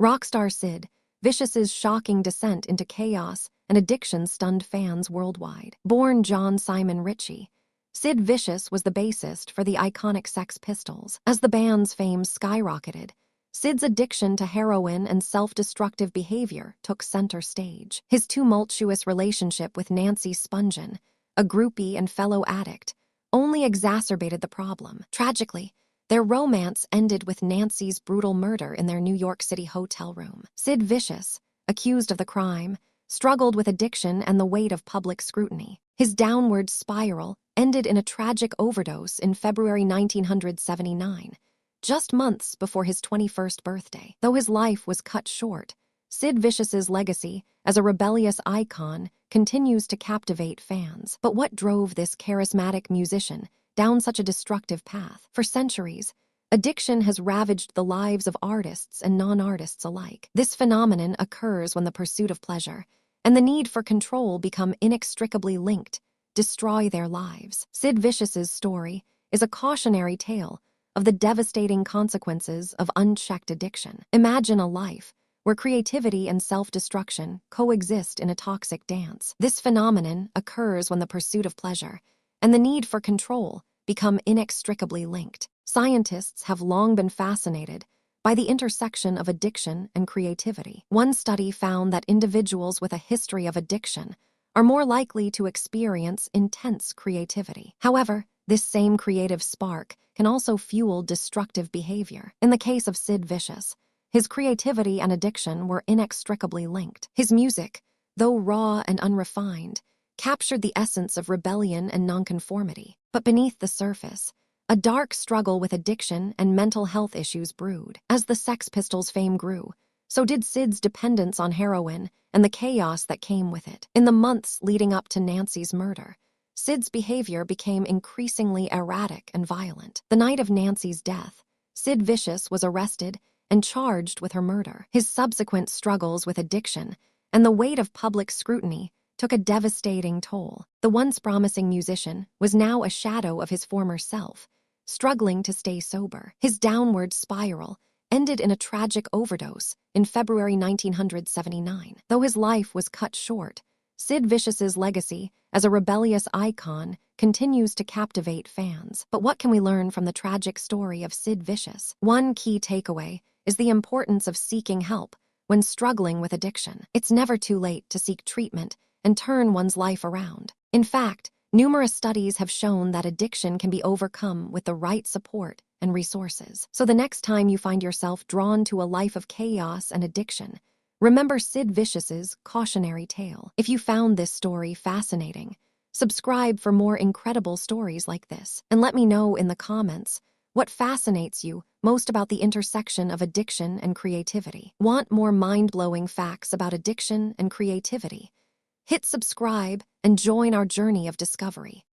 Rockstar Sid Vicious's shocking descent into chaos and addiction stunned fans worldwide. Born John Simon Ritchie, Sid Vicious was the bassist for the iconic Sex Pistols. As the band's fame skyrocketed, Sid's addiction to heroin and self-destructive behavior took center stage. His tumultuous relationship with Nancy Spungen, a groupie and fellow addict, only exacerbated the problem. Tragically, their romance ended with Nancy's brutal murder in their New York City hotel room. Sid Vicious, accused of the crime, struggled with addiction and the weight of public scrutiny. His downward spiral ended in a tragic overdose in February 1979, just months before his 21st birthday. Though his life was cut short, Sid Vicious's legacy as a rebellious icon continues to captivate fans. But what drove this charismatic musician down such a destructive path? For centuries, addiction has ravaged the lives of artists and non-artists alike. This phenomenon occurs when the pursuit of pleasure and the need for control become inextricably linked, destroy their lives. Sid Vicious's story is a cautionary tale of the devastating consequences of unchecked addiction. Imagine a life where creativity and self-destruction coexist in a toxic dance. This phenomenon occurs when the pursuit of pleasure and the need for control become inextricably linked. Scientists have long been fascinated by the intersection of addiction and creativity. One study found that individuals with a history of addiction are more likely to experience intense creativity. However, this same creative spark can also fuel destructive behavior. In the case of Sid Vicious, his creativity and addiction were inextricably linked. His music, though raw and unrefined, captured the essence of rebellion and nonconformity. But beneath the surface, a dark struggle with addiction and mental health issues brewed. As the Sex Pistols' fame grew, so did Sid's dependence on heroin and the chaos that came with it. In the months leading up to Nancy's murder, Sid's behavior became increasingly erratic and violent. The night of Nancy's death, Sid Vicious was arrested and charged with her murder. His subsequent struggles with addiction and the weight of public scrutiny took a devastating toll. The once promising musician was now a shadow of his former self, struggling to stay sober. His downward spiral ended in a tragic overdose in February 1979. Though his life was cut short, Sid Vicious's legacy as a rebellious icon continues to captivate fans. But what can we learn from the tragic story of Sid Vicious? One key takeaway is the importance of seeking help when struggling with addiction. It's never too late to seek treatment and turn one's life around. In fact, numerous studies have shown that addiction can be overcome with the right support and resources. So the next time you find yourself drawn to a life of chaos and addiction, remember Sid Vicious's cautionary tale. If you found this story fascinating, subscribe for more incredible stories like this. And let me know in the comments what fascinates you most about the intersection of addiction and creativity. Want more mind-blowing facts about addiction and creativity? Hit subscribe and join our journey of discovery.